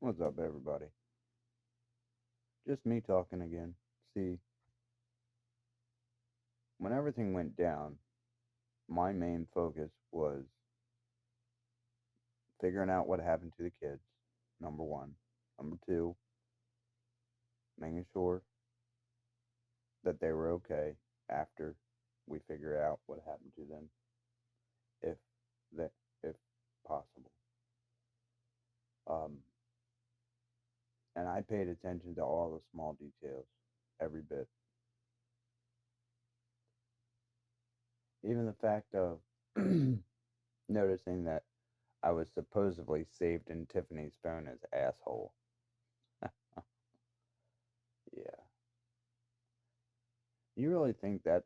What's up, everybody? Just me talking again. See, when everything went down, my main focus was figuring out what happened to the kids, number one. Number two, making sure that they were okay after we figure out what happened to them, if that, if possible. Um, and I paid attention to all the small details, every bit. Even the fact of noticing that I was supposedly saved in Tiffany's phone as asshole. Yeah. You really think that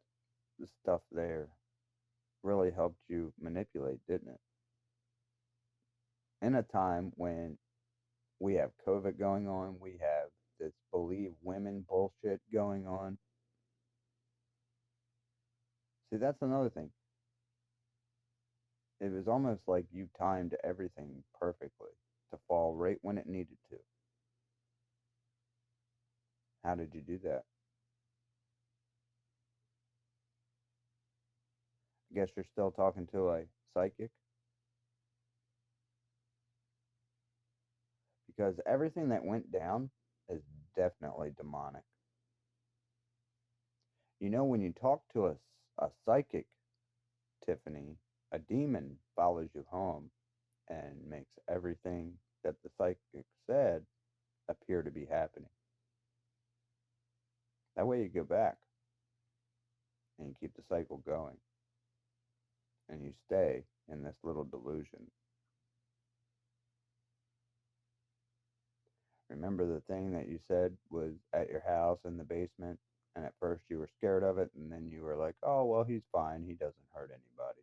the stuff there really helped you manipulate, didn't it? In a time when we have COVID going on, we have this believe women bullshit going on. See, that's another thing. It was almost like you timed everything perfectly to fall right when it needed to. How did you do that? I guess you're still talking to a psychic because everything that went down is definitely demonic. You know, when you talk to a psychic, Tiffany, a demon follows you home and makes everything that the psychic said appear to be happening. That way you go back and you keep the cycle going and you stay in this little delusion. Remember the thing that you said was at your house in the basement, and at first you were scared of it, and then you were like, oh, well, he's fine. He doesn't hurt anybody.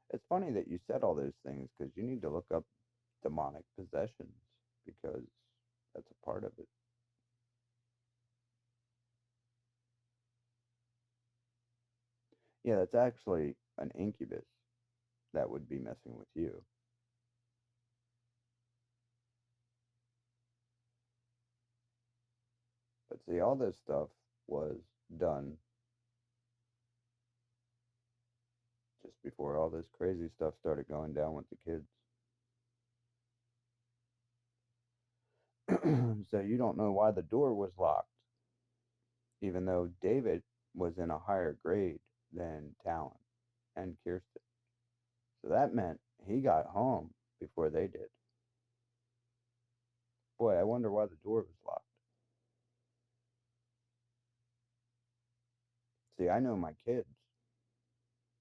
It's funny that you said all those things because you need to look up demonic possessions because that's a part of it. Yeah, that's actually an incubus that would be messing with you. But see, all this stuff was done just before all this crazy stuff started going down with the kids. So you don't know why the door was locked, even though David was in a higher grade than Talon and Kirsten. So that meant he got home before they did. Boy, I wonder why the door was locked. See, I know my kids,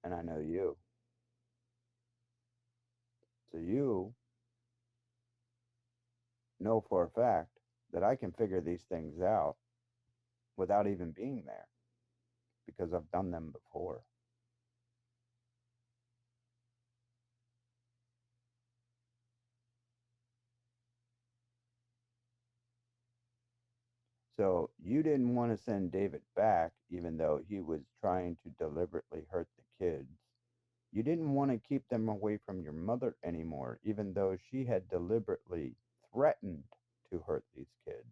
and I know you. So you know for a fact that I can figure these things out without even being there because I've done them before. So you didn't want to send David back, even though he was trying to deliberately hurt the kids. You didn't want to keep them away from your mother anymore, even though she had deliberately threatened to hurt these kids.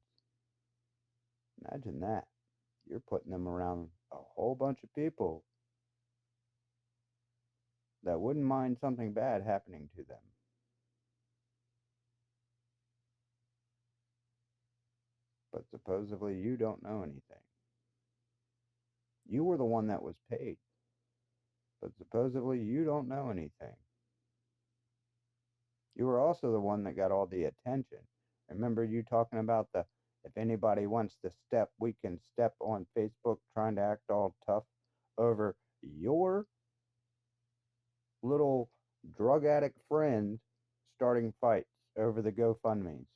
Imagine that. You're putting them around a whole bunch of people that wouldn't mind something bad happening to them. But supposedly you don't know anything. You were the one that was paid, but supposedly you don't know anything. You were also the one that got all the attention. Remember you talking about the if anybody wants to step, we can step on Facebook trying to act all tough over your little drug addict friend starting fights over the GoFundMe's.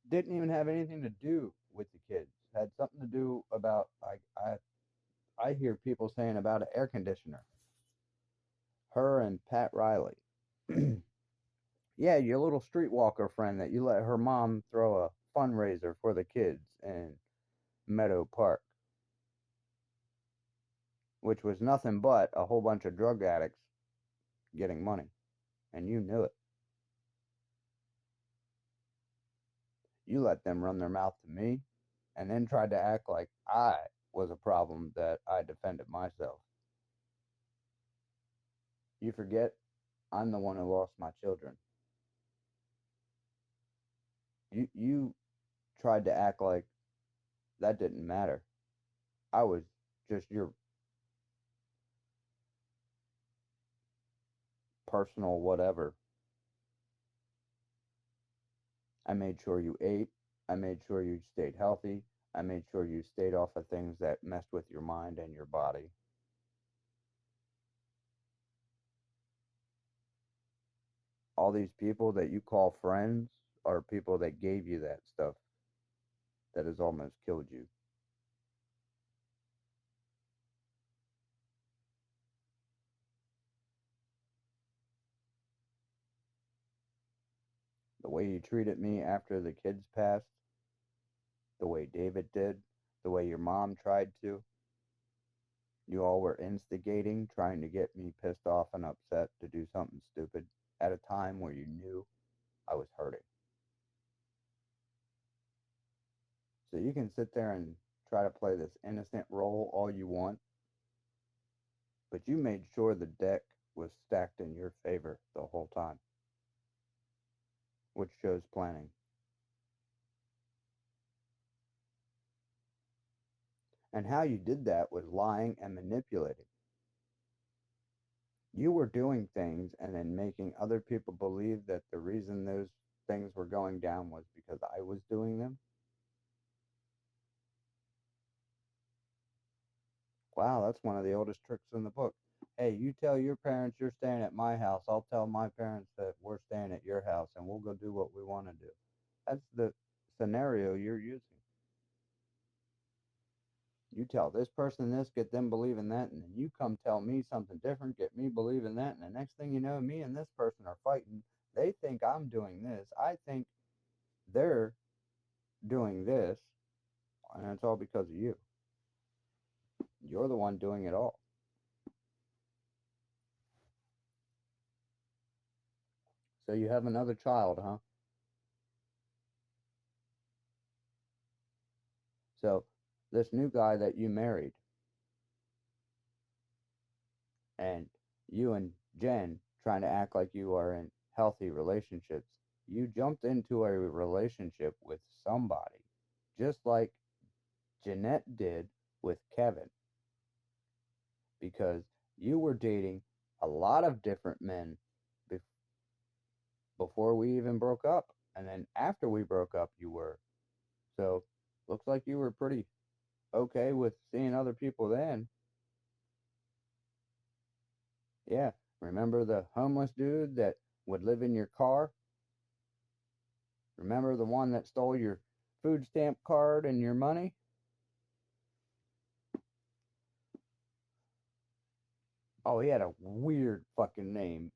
Didn't even have anything to do with the kids. Had something to do about I hear people saying about an air conditioner. Her and Pat Riley. Yeah, your little streetwalker friend that you let her mom throw a fundraiser for the kids in Meadow Park, which was nothing but a whole bunch of drug addicts getting money, and you knew it. You let them run their mouth to me and then tried to act like I was a problem that I defended myself. You forget I'm the one who lost my children. You tried to act like that didn't matter. I was just your personal whatever. I made sure you ate. I made sure you stayed healthy. I made sure you stayed off of things that messed with your mind and your body. All these people that you call friends are people that gave you that stuff that has almost killed you. The way you treated me after the kids passed, the way David did, the way your mom tried to. You all were instigating, trying to get me pissed off and upset to do something stupid at a time where you knew I was hurting. So you can sit there and try to play this innocent role all you want, but you made sure the deck was stacked in your favor the whole time, which shows planning. And how you did that was lying and manipulating. You were doing things and then making other people believe that the reason those things were going down was because I was doing them. Wow, that's one of the oldest tricks in the book. Hey, you tell your parents you're staying at my house. I'll tell my parents that we're staying at your house and we'll go do what we want to do. That's the scenario you're using. You tell this person this, get them believing that, and then you come tell me something different, get me believing that, and the next thing you know, me and this person are fighting. They think I'm doing this. I think they're doing this, and it's all because of you. You're the one doing it all. So you have another child, huh? So this new guy that you married, and you and Jen trying to act like you are in healthy relationships, you jumped into a relationship with somebody, just like Jeanette did with Kevin, because you were dating a lot of different men be- before we even broke up. And then after we broke up, you were. So looks like you were pretty okay with seeing other people then. Yeah. Remember the homeless dude that would live in your car? Remember the one that stole your food stamp card and your money? Oh, he had a weird fucking name.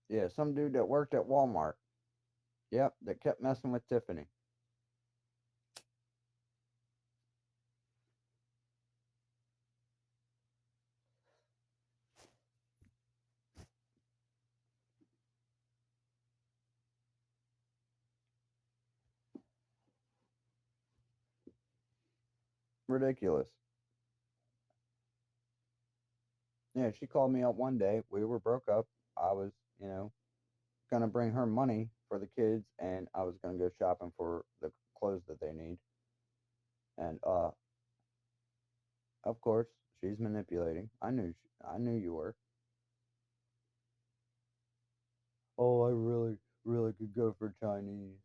Yeah, some dude that worked at Walmart. Yep, that kept messing with Tiffany. Ridiculous. Yeah, she called me up one day. We were broke up. I was, gonna bring her money for the kids, and I was gonna go shopping for the clothes that they need. And of course, she's manipulating. I knew you were. Oh, I really, really could go for Chinese.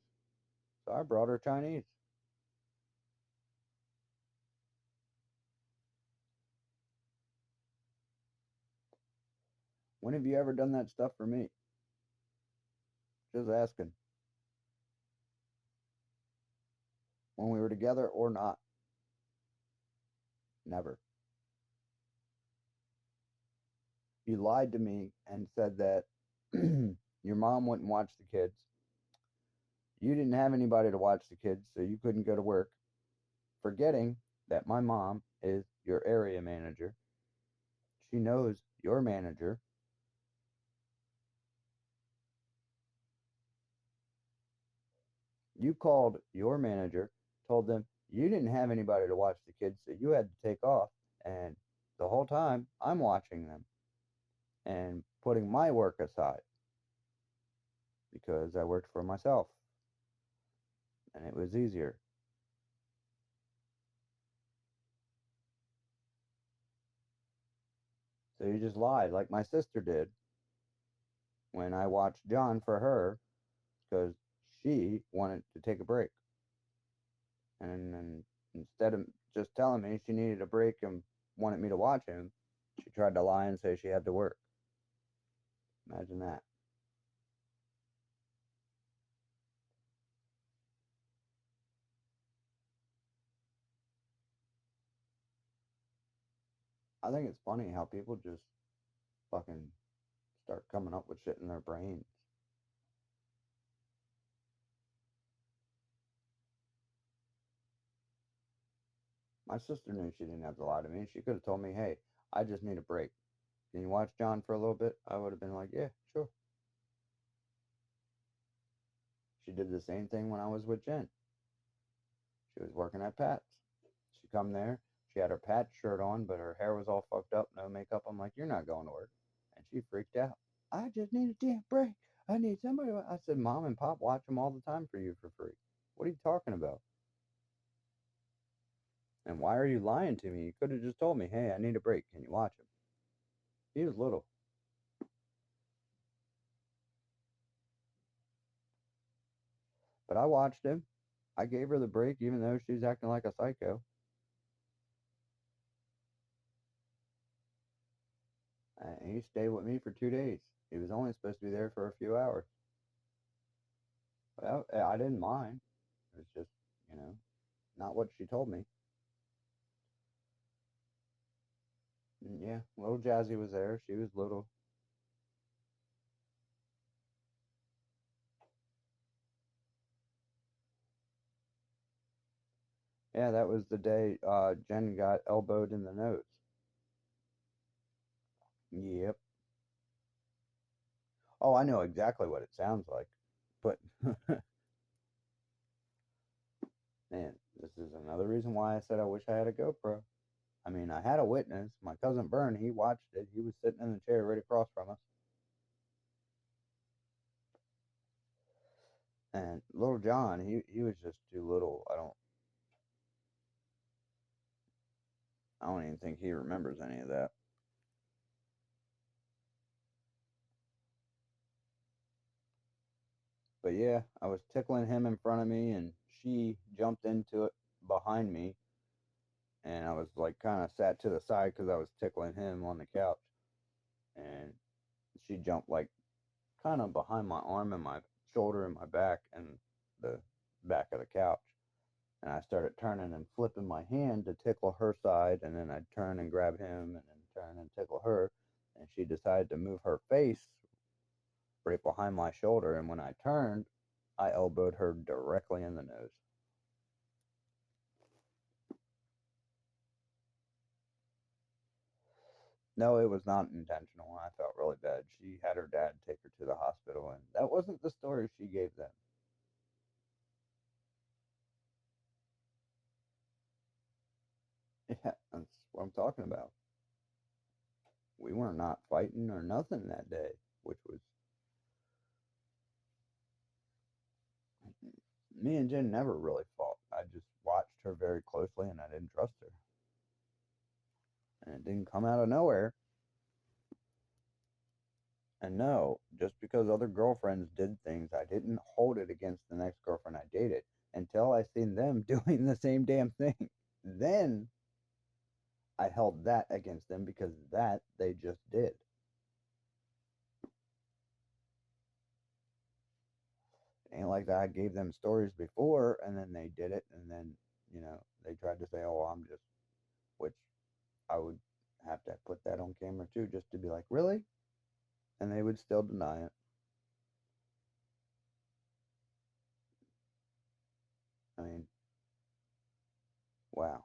So I brought her Chinese. When have you ever done that stuff for me? Just asking. When we were together or not? Never. You lied to me and said that your mom wouldn't watch the kids. You didn't have anybody to watch the kids, so you couldn't go to work, forgetting that my mom is your area manager. She knows your manager. You called your manager, told them you didn't have anybody to watch the kids, so you had to take off. And the whole time, I'm watching them and putting my work aside because I worked for myself and it was easier. So you just lied, like my sister did when I watched John for her because she wanted to take a break. And then instead of just telling me she needed a break and wanted me to watch him, she tried to lie and say she had to work. Imagine that. I think it's funny how people just fucking start coming up with shit in their brains. My sister knew she didn't have to lie to me. She could have told me, hey, I just need a break. Can you watch John for a little bit? I would have been like, yeah, sure. She did the same thing when I was with Jen. She was working at Pat's. She come there. She had her Pat shirt on, but her hair was all fucked up, no makeup. I'm like, you're not going to work. And she freaked out. I just need a damn break. I need somebody. I said, Mom and Pop watch them all the time for you for free. What are you talking about? And why are you lying to me? You could have just told me, hey, I need a break. Can you watch him? He was little. But I watched him. I gave her the break even though she's acting like a psycho. And he stayed with me for 2 days. He was only supposed to be there for a few hours. But I didn't mind. It was just, you know, not what she told me. And yeah, little Jazzy was there. She was little. Yeah, that was the day Jen got elbowed in the nose. Yep. Oh, I know exactly what it sounds like. But man, this is another reason why I said I wish I had a GoPro. I mean, I had a witness. My cousin Bern, he watched it. He was sitting in the chair right across from us. And little John, he was just too little. I don't even think he remembers any of that. But yeah, I was tickling him in front of me, and she jumped into it behind me, and I was like kind of sat to the side because I was tickling him on the couch, and she jumped like kind of behind my arm and my shoulder and my back and the back of the couch. And I started turning and flipping my hand to tickle her side, and then I'd turn and grab him, and then turn and tickle her. And she decided to move her face right behind my shoulder, and when I turned, I elbowed her directly in the nose. No, it was not intentional. I felt really bad. She had her dad take her to the hospital, and that wasn't the story she gave them. Yeah, that's what I'm talking about. We were not fighting or nothing that day, which was me and Jen never really fought. I just watched her very closely and I didn't trust her. And it didn't come out of nowhere. And no, just because other girlfriends did things, I didn't hold it against the next girlfriend I dated until I seen them doing the same damn thing. Then I held that against them because that they just did. It ain't like that I gave them stories before and then they did it and then, they tried to say, oh, I'm just, which I would have to put that on camera too, just to be like, really? And they would still deny it. I mean, wow.